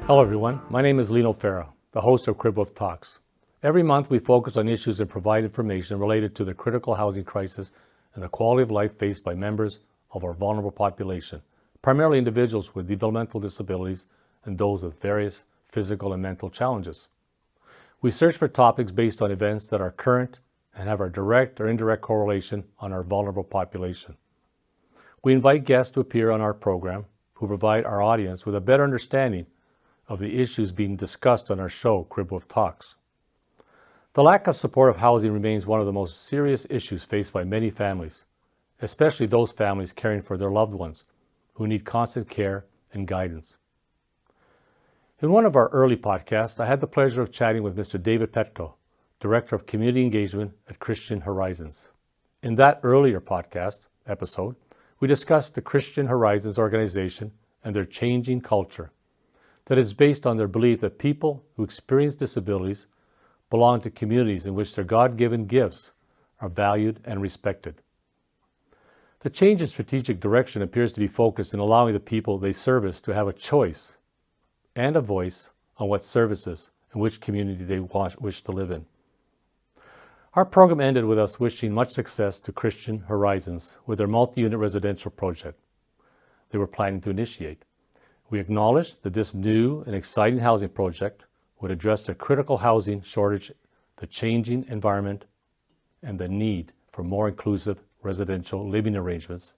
Hello everyone, my name is Lino Fera, the host of Cribwolf Talks. Every month we focus on issues and provide information related to the critical housing crisis and the quality of life faced by members of our vulnerable population, primarily individuals with developmental disabilities and those with various physical and mental challenges. We search for topics based on events that are current and have a direct or indirect correlation on our vulnerable population. We invite guests to appear on our program who provide our audience with a better understanding of the issues being discussed on our show, Cribwolf Talks. The lack of supportive housing remains one of the most serious issues faced by many families, especially those families caring for their loved ones who need constant care and guidance. In one of our early podcasts, I had the pleasure of chatting with Mr. David Petkau, Director of Community Engagement at Christian Horizons. In that earlier podcast episode, we discussed the Christian Horizons organization and their changing culture that is based on their belief that people who experience disabilities belong to communities in which their God-given gifts are valued and respected. The change in strategic direction appears to be focused in allowing the people they service to have a choice and a voice on what services and which community they wish to live in. Our program ended with us wishing much success to Christian Horizons with their multi-unit residential project they were planning to initiate. We acknowledged that this new and exciting housing project would address the critical housing shortage, the changing environment, and the need for more inclusive residential living arrangements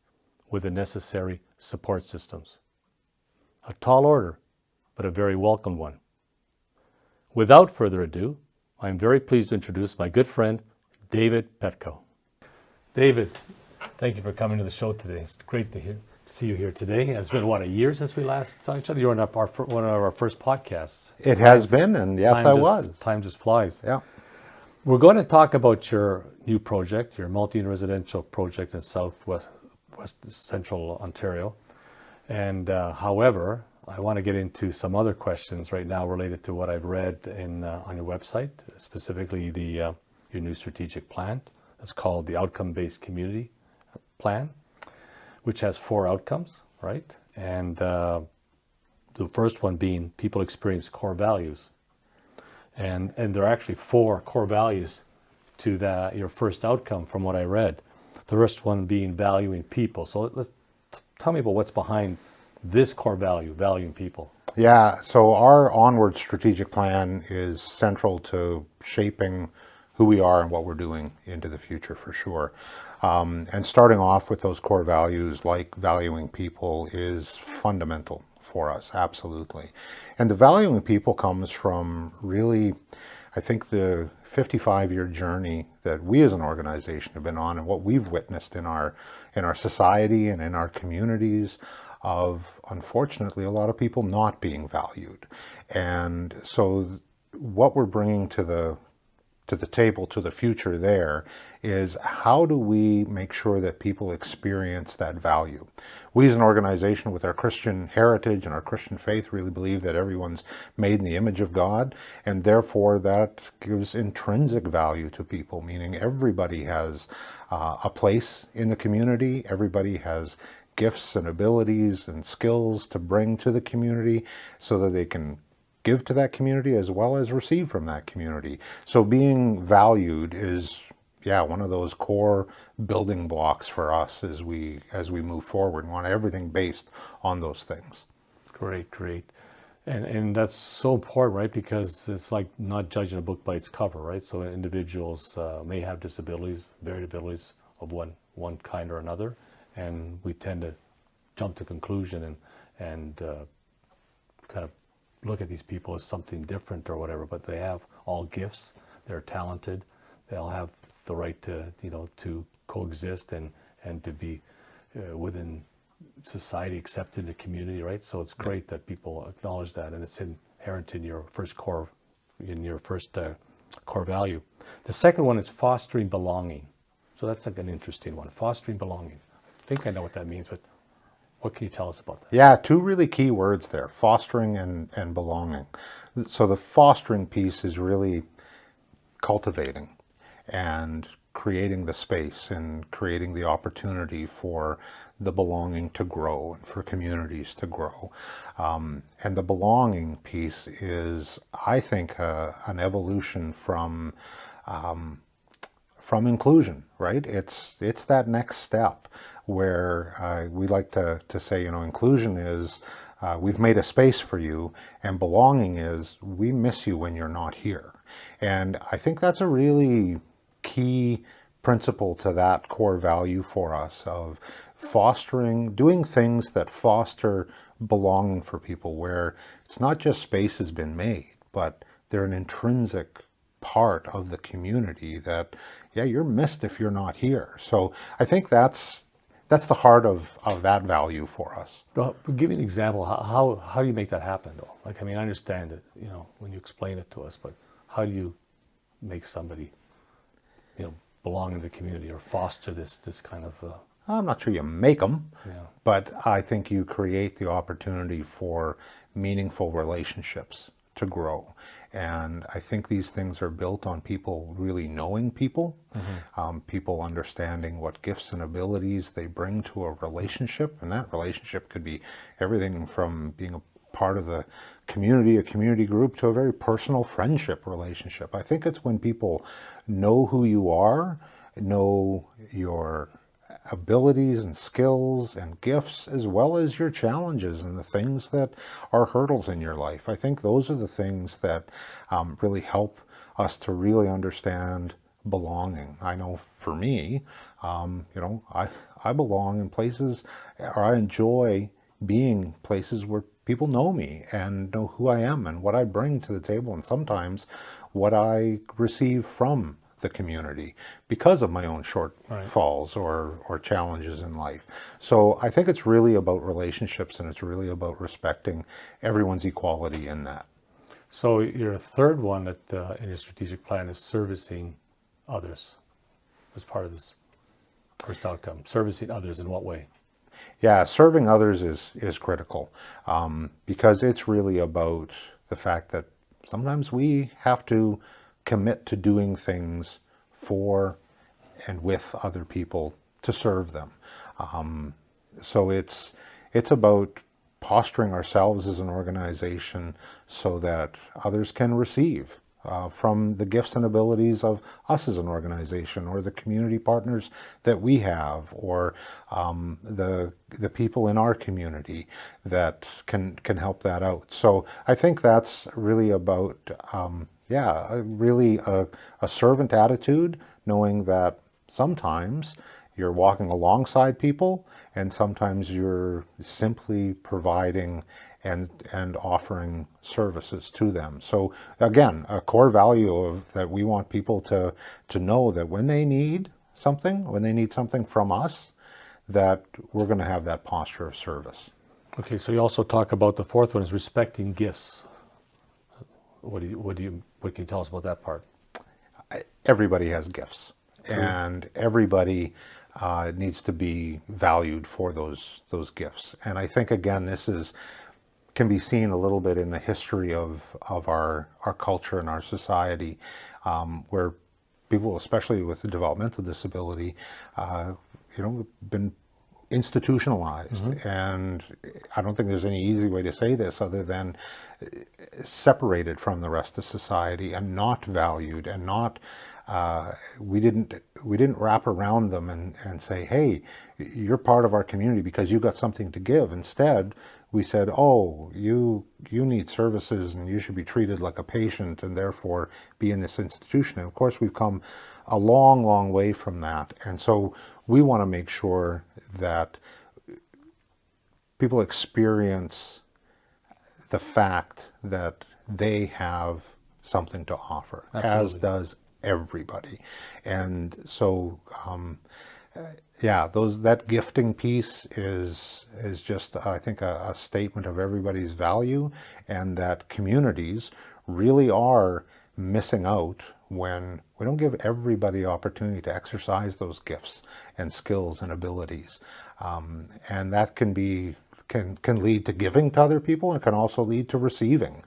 with the necessary support systems. A tall order, but a very welcome one. Without further ado, I am very pleased to introduce my good friend, David Petkau. David, thank you for coming to the show today. It's great to see you here today. It's been, a year since we last saw each other? You were on one of our first podcasts. It has been, and yes, I was. Time just flies. Yeah. We're going to talk about your new project, your multi-unit residential project in West Central Ontario. And however, I want to get into some other questions right now related to what I've read on your website, specifically your new strategic plan. It's called the Outcome-Based Community Plan, which has 4 outcomes, right? And the first one being people experience core values. And there are actually 4 core values to your first outcome from what I read. The first one being valuing people. So tell me about what's behind this core value, valuing people. Yeah, so our onward strategic plan is central to shaping who we are and what we're doing into the future for sure. And starting off with those core values like valuing people is fundamental for us, absolutely. And the valuing people comes from really, I think, the 55-year journey that we as an organization have been on and what we've witnessed in our society and in our communities of, unfortunately, a lot of people not being valued. And so what we're bringing to the table, to the future there, is how do we make sure that people experience that value? We as an organization with our Christian heritage and our Christian faith really believe that everyone's made in the image of God, and therefore that gives intrinsic value to people, meaning everybody has a place in the community, everybody has gifts and abilities and skills to bring to the community so that they can give to that community as well as receive from that community. So being valued is, one of those core building blocks for us as we move forward. We want everything based on those things. Great. And that's so important, right? Because it's like not judging a book by its cover, right? So individuals may have disabilities, varied abilities of one kind or another, and we tend to jump to conclusion and kind of look at these people as something different or whatever, but they have all gifts, they're talented, they all have the right to coexist and to be within society, accepted in the community, right? So it's great that people acknowledge that, and it's inherent in your first core value. The second one is fostering belonging. So that's like an interesting one, fostering belonging. I think I know what that means, but what can you tell us about that? Yeah, 2 really key words there, fostering and belonging. So the fostering piece is really cultivating and creating the space and creating the opportunity for the belonging to grow and for communities to grow. And the belonging piece is, I think, an evolution from inclusion, right? It's that next step where we like to say, inclusion is we've made a space for you, and belonging is we miss you when you're not here. And I think that's a really key principle to that core value for us of fostering, doing things that foster belonging for people, where it's not just space has been made, but they're an intrinsic part of the community that, yeah, you're missed if you're not here. So I think that's the heart of that value for us. Well, give me an example. How do you make that happen, though? Like, I mean, I understand it, when you explain it to us, but how do you make somebody, belong in the community or foster this kind of... I'm not sure you make them, Yeah. but I think you create the opportunity for meaningful relationships to grow. And I think these things are built on people really knowing people, people understanding what gifts and abilities they bring to a relationship. And that relationship could be everything from being a part of the community, a community group, to a very personal friendship relationship. I think it's when people know who you are, know your abilities and skills and gifts, as well as your challenges and the things that are hurdles in your life. I think those are the things that really help us to really understand belonging. I know for me, I belong in places, or I enjoy being places where people know me and know who I am and what I bring to the table, and sometimes what I receive from the community because of my own shortfalls or challenges in life. So I think it's really about relationships, and it's really about respecting everyone's equality in that. So your third one in your strategic plan is servicing others as part of this first outcome. Servicing others in what way? Yeah, serving others is critical because it's really about the fact that sometimes we have to commit to doing things for and with other people to serve them. So it's about posturing ourselves as an organization so that others can receive from the gifts and abilities of us as an organization, or the community partners that we have, or the people in our community that can help that out. So I think that's really about really a servant attitude, knowing that sometimes you're walking alongside people and sometimes you're simply providing and offering services to them. So again, a core value of that we want people to know that when they need something from us, that we're going to have that posture of service. Okay, so you also talk about the fourth one is respecting gifts. What can you tell us about that part? Everybody has gifts. True. And everybody needs to be valued for those gifts. And I think, again, this can be seen a little bit in the history of our culture and our society, where people, especially with a developmental disability, been institutionalized. And I don't think there's any easy way to say this other than separated from the rest of society and not valued, and not we didn't wrap around them and say, hey, you're part of our community because you got something to give. Instead, we said, oh, you need services and you should be treated like a patient and therefore be in this institution. And of course, we've come a long, long way from that. And so we want to make sure that people experience the fact that they have something to offer. Absolutely. As does everybody. And so that gifting piece is just, I think, a statement of everybody's value, and that communities really are missing out when we don't give everybody opportunity to exercise those gifts and skills and abilities. And that can lead to giving to other people, and can also lead to receiving.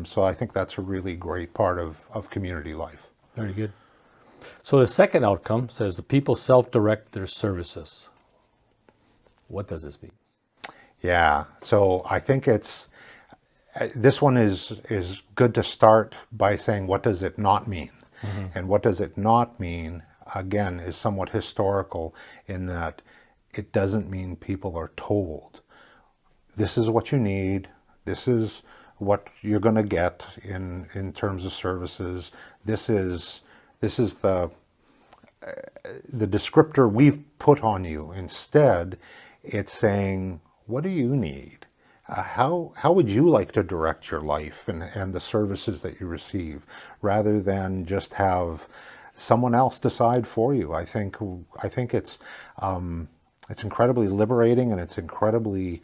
So I think that's a really great part of community life. Very good. So the second outcome says the people self-direct their services. What does this mean? Yeah, so I think this one is good to start by saying, what does it not mean? And what does it not mean, again, is somewhat historical in that it doesn't mean people are told, this is what you need, this is what you're going to get in terms of services, this is the descriptor we've put on you. Instead, it's saying, what do you need? How would you like to direct your life and the services that you receive, rather than just have someone else decide for you? I think it's incredibly liberating, and it's incredibly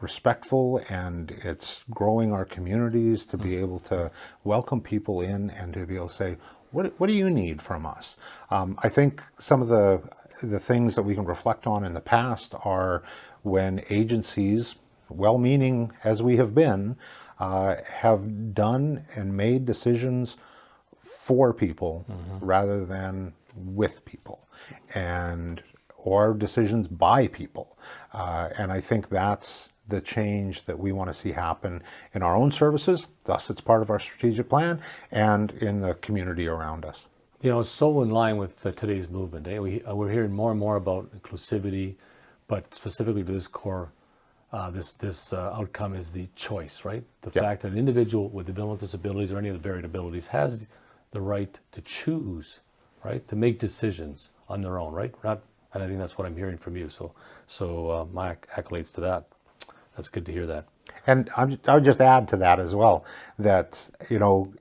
respectful, and it's growing our communities to be able to welcome people in and to be able to say, what do you need from us? I think some of the things that we can reflect on in the past are when agencies, well-meaning as we have been, have done and made decisions for people rather than with people, or decisions by people. And I think that's the change that we want to see happen in our own services. Thus, it's part of our strategic plan and in the community around us. You know, it's so in line with today's movement. We're hearing more and more about inclusivity, but specifically to this core, this outcome is the choice, right? The fact that an individual with developmental disabilities or any of the varied abilities has the right to choose, right? To make decisions on their own, right? And I think that's what I'm hearing from you. So my accolades to that. That's good to hear that. And I would just add to that as well, that, you know,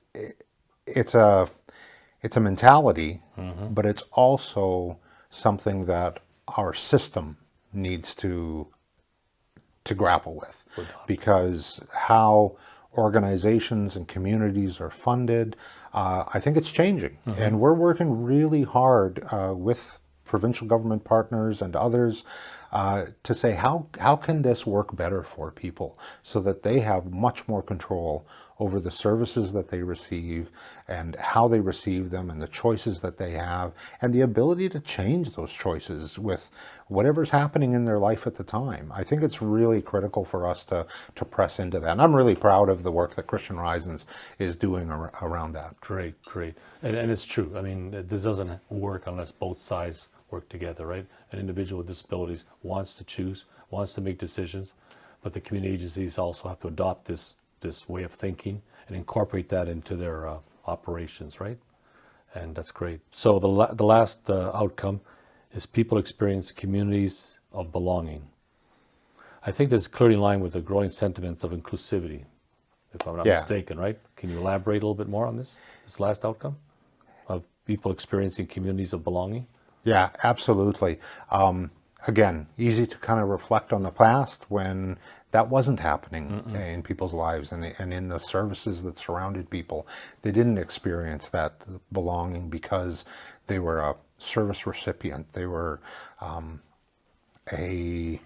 it's a mentality, but it's also something that our system needs to grapple with, because how organizations and communities are funded, I think it's changing, and we're working really hard with provincial government partners and others to say, how can this work better for people so that they have much more control over the services that they receive and how they receive them and the choices that they have and the ability to change those choices with whatever's happening in their life at the time. I think it's really critical for us to press into that. And I'm really proud of the work that Christian Horizons is doing around that. Great. And it's true. I mean, this doesn't work unless both sides work together, right? An individual with disabilities wants to choose, wants to make decisions, but the community agencies also have to adopt this way of thinking and incorporate that into their operations, right? And that's great. So the last outcome is people experience communities of belonging. I think this is clearly in line with the growing sentiments of inclusivity, if I'm not mistaken, right? Can you elaborate a little bit more on this last outcome of people experiencing communities of belonging? Yeah, absolutely. Again, easy to kind of reflect on the past when that wasn't happening in people's lives and in the services that surrounded people. They didn't experience that belonging because they were a service recipient. They were a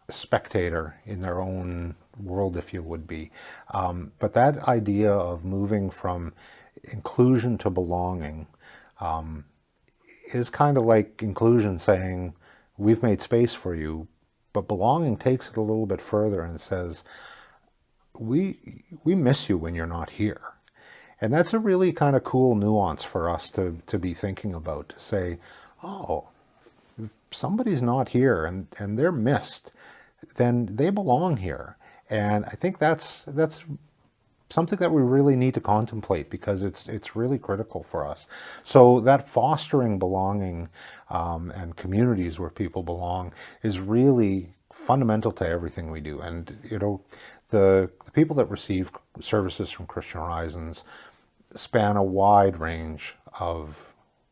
spectator in their own world, if you would be. But that idea of moving from inclusion to belonging is kind of like inclusion saying, we've made space for you, but belonging takes it a little bit further and says, we miss you when you're not here. And that's a really kind of cool nuance for us to be thinking about, to say, oh, if somebody's not here and they're missed, then they belong here. And I think that's something that we really need to contemplate, because it's really critical for us. So that fostering belonging and communities where people belong is really fundamental to everything we do. And you know, the people that receive services from Christian Horizons span a wide range of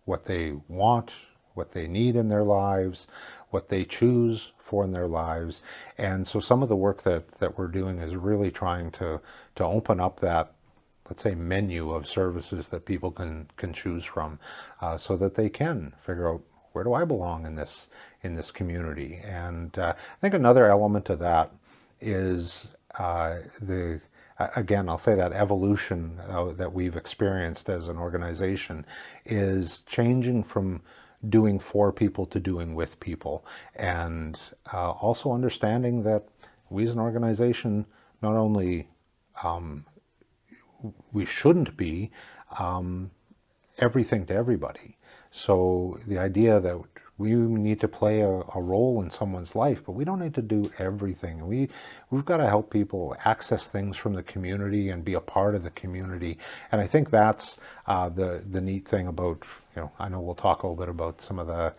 what they want, what they need in their lives, what they choose for in their lives. And so some of the work that we're doing is really trying to open up that, let's say, menu of services that people can choose from, so that they can figure out, where do I belong in this community? And I think another element of that is again, I'll say that evolution that we've experienced as an organization is changing from doing for people to doing with people, and also understanding that we as an organization not only we shouldn't be everything to everybody. So the idea that we need to play a role in someone's life, but we don't need to do everything. We've got to help people access things from the community and be a part of the community. And I think that's the neat thing about, I know we'll talk a little bit about some of the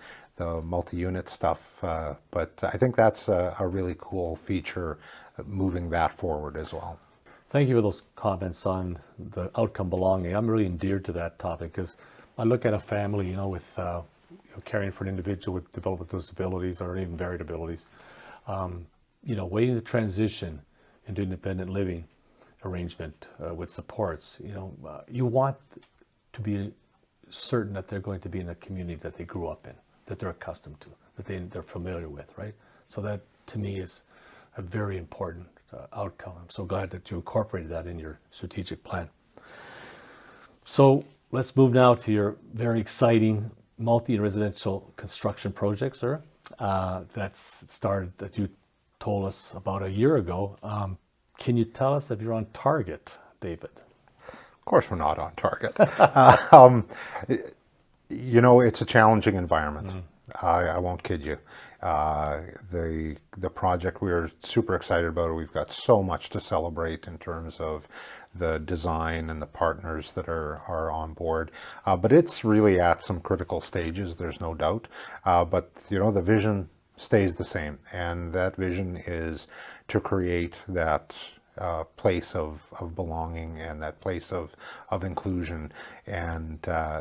multi-unit stuff, but I think that's a really cool feature moving that forward as well. Thank you for those comments on the outcome belonging. I'm really endeared to that topic because I look at a family, with caring for an individual with developmental disabilities or even varied abilities, waiting to transition into independent living arrangement with supports. You want to be certain that they're going to be in a community that they grew up in, that they're accustomed to, that they're familiar with, right? So that, to me, is a very important outcome. I'm so glad that you incorporated that in your strategic plan. So let's move now to your very exciting multi-residential construction project, sir. That's started, that you told us about a year ago. Can you tell us if you're on target, David? Of course we're not on target. It's a challenging environment. I won't kid you. The project, we're super excited about it. We've got so much to celebrate in terms of the design and the partners that are on board. But it's really at some critical stages, there's no doubt. But the vision stays the same. And that vision is to create that place of belonging and that place of inclusion. And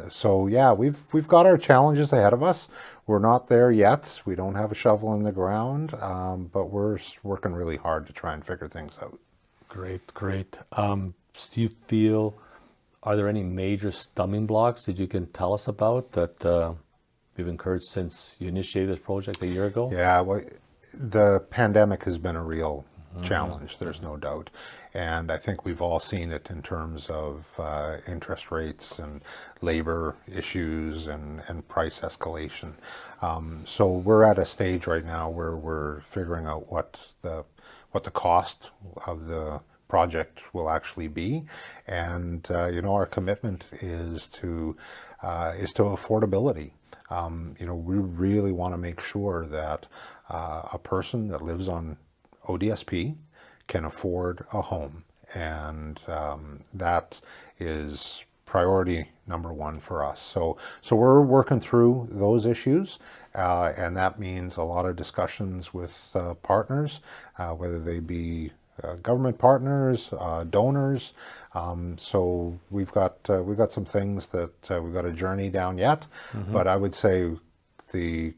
so yeah, we've got our challenges ahead of us. We're not there yet. We don't have a shovel in the ground, but we're working really hard to try and figure things out. Great. Do you feel, are there any major stumbling blocks that you can tell us about that you've encouraged since you initiated this project a year ago? Yeah, well, the pandemic has been a real challenge, there's no doubt. And I think we've all seen it in terms of interest rates and labor issues and price escalation. So we're at a stage right now where we're figuring out what the cost of the project will actually be. And our commitment is to affordability. We really want to make sure that a person that lives on ODSP can afford a home, and that is priority number one for us. So we're working through those issues, and that means a lot of discussions with partners, whether they be government partners, donors. So we've got some things that we've got a journey down yet, but I would say the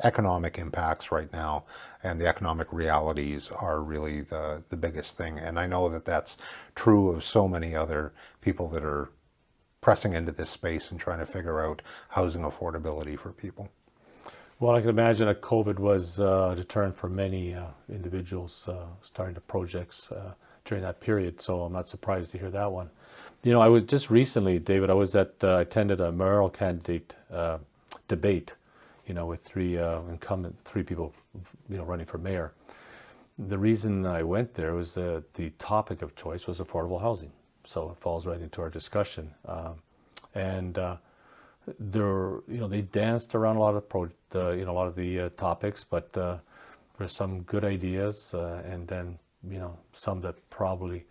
economic impacts right now and the economic realities are really the biggest thing. And I know that that's true of so many other people that are pressing into this space and trying to figure out housing affordability for people. Well, I can imagine that COVID was a deterrent for many individuals starting the projects during that period, so I'm not surprised to hear that one. I was just recently, David, I attended a mayoral candidate debate, with three people, running for mayor. The reason I went there was the topic of choice was affordable housing, so it falls right into our discussion. They danced around a lot of the topics, but there's some good ideas, and then some that probably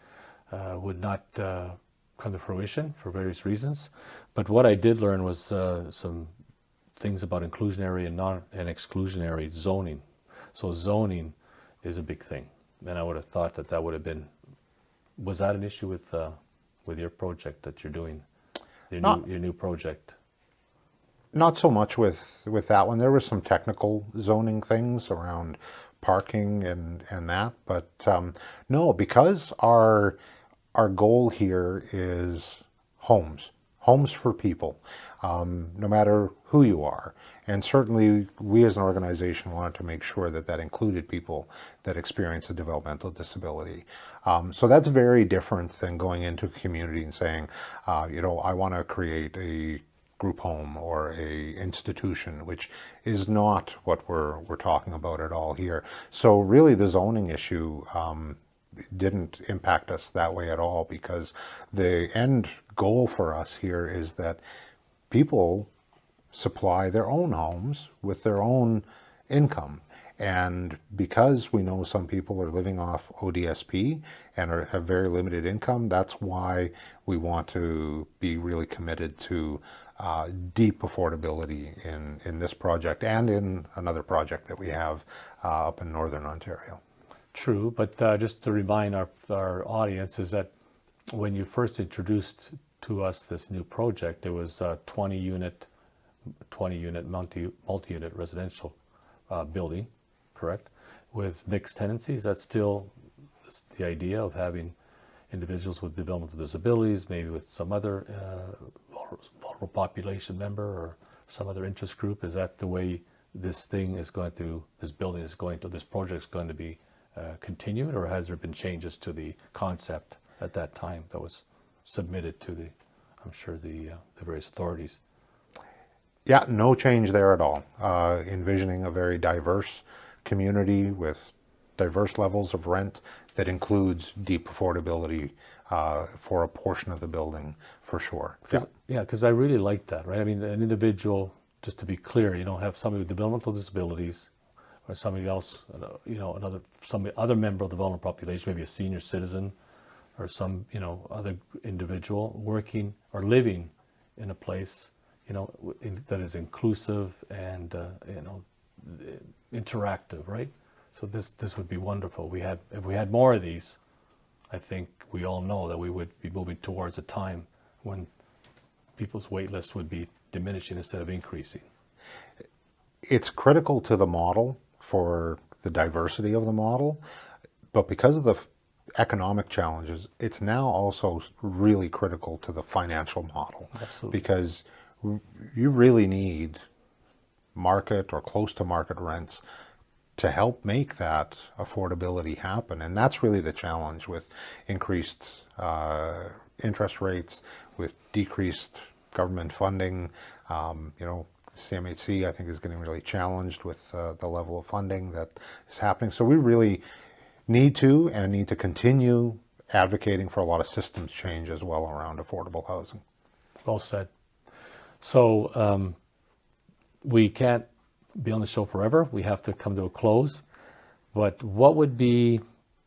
would not come to fruition for various reasons. But what I did learn was some things about inclusionary and exclusionary zoning. So zoning is a big thing, and I would have thought that would have been. Was that an issue with your project that you're doing, your new project? Not so much with that one. There were some technical zoning things around parking and that, but no, because our goal here is homes homes for people, no matter who you are. And certainly we as an organization wanted to make sure that that included people that experience a developmental disability. So that's very different than going into a community and saying, you know, I want to create a group home or a institution, which is not what we're talking about at all here. So really the zoning issue didn't impact us that way at all, because the end goal for us here is that people supply their own homes with their own income. And because we know some people are living off ODSP and have very limited income, that's why we want to be really committed to deep affordability in this project and in another project that we have up in Northern Ontario. True, but just to remind our audience is that when you first introduced to us this new project, it was a 20-unit multi-unit residential building, correct? With mixed tenancies. That's still the idea of having individuals with developmental disabilities, maybe with some other vulnerable population member or some other interest group. Is that the way this project is going to be continued, or has there been changes to the concept at that time that was submitted to the various authorities? Yeah, no change there at all. Envisioning a very diverse community with diverse levels of rent that includes deep affordability for a portion of the building, for sure. Yeah, because I really like that, right? I mean, an individual, just to be clear, you don't have somebody with developmental disabilities or somebody else, some other member of the vulnerable population, maybe a senior citizen or some, other individual working or living in a place, that is inclusive and, interactive, right? So this would be wonderful. If we had more of these, I think we all know that we would be moving towards a time when people's wait lists would be diminishing instead of increasing. It's critical to the model for the diversity of the model, but because of the economic challenges, it's now also really critical to the financial model. Absolutely. Because you really need market or close to market rents to help make that affordability happen. And that's really the challenge with increased interest rates, with decreased government funding. CMHC, I think, is getting really challenged with the level of funding that is happening. So we really need to continue advocating for a lot of systems change as well around affordable housing. Well said. So we can't be on the show forever. We have to come to a close. But what would be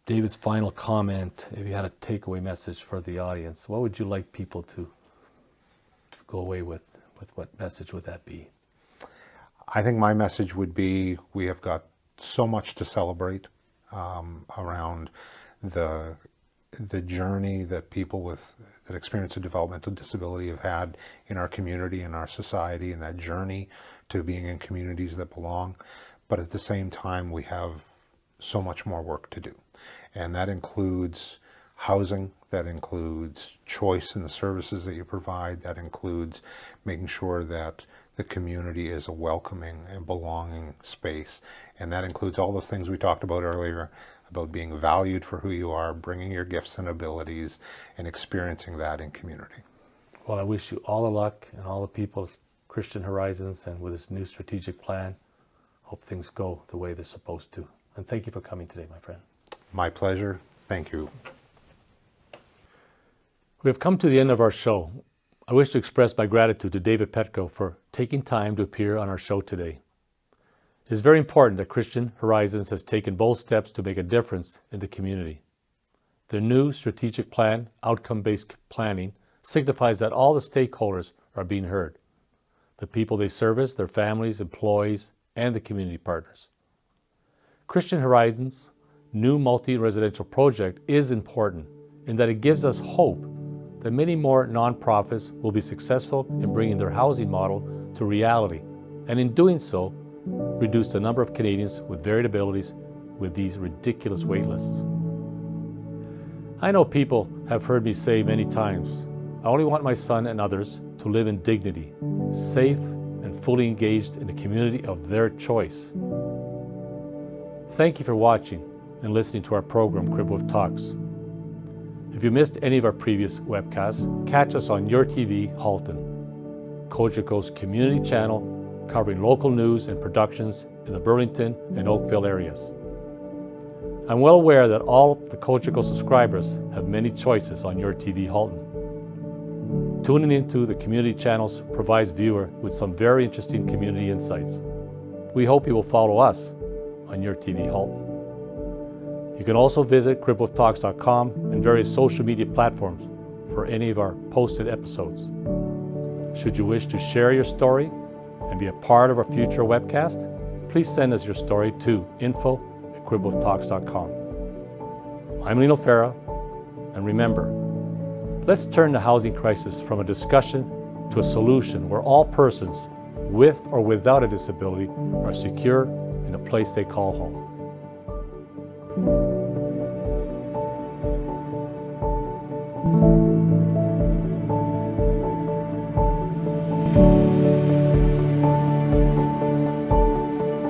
David's final comment if you had a takeaway message for the audience? What would you like people to go away with? What message would that be? I think my message would be we have got so much to celebrate around the journey that people that experience a developmental disability have had in our community and our society, and that journey to being in communities that belong. But at the same time, we have so much more work to do. And that includes housing, that includes choice in the services that you provide, that includes making sure that the community is a welcoming and belonging space. And that includes all those things we talked about earlier, about being valued for who you are, bringing your gifts and abilities, and experiencing that in community. Well, I wish you all the luck and all the people at Christian Horizons, and with this new strategic plan, hope things go the way they're supposed to. And thank you for coming today, my friend. My pleasure. Thank you. We have come to the end of our show. I wish to express my gratitude to David Petkau for taking time to appear on our show today. It is very important that Christian Horizons has taken bold steps to make a difference in the community. Their new strategic plan, outcome-based planning, signifies that all the stakeholders are being heard. The people they service, their families, employees, and the community partners. Christian Horizons' new multi-residential project is important in that it gives us hope that many more nonprofits will be successful in bringing their housing model to reality, and in doing so, reduce the number of Canadians with varied abilities with these ridiculous wait lists. I know people have heard me say many times, only want my son and others to live in dignity, safe and fully engaged in the community of their choice. Thank you for watching and listening to our program, Cribwolf Talks. If you missed any of our previous webcasts, catch us on Your TV Halton, Cogeco's community channel covering local news and productions in the Burlington and Oakville areas. I'm well aware that all the Cogeco subscribers have many choices on Your TV Halton. Tuning into the community channels provides viewer with some very interesting community insights. We hope you will follow us on Your TV Halton. You can also visit cribwolftalks.com and various social media platforms for any of our posted episodes. Should you wish to share your story and be a part of our future webcast, please send us your story to info@cribwolftalks.com. I'm Lino Fera, and remember, let's turn the housing crisis from a discussion to a solution where all persons, with or without a disability, are secure in a place they call home.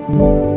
Thank you.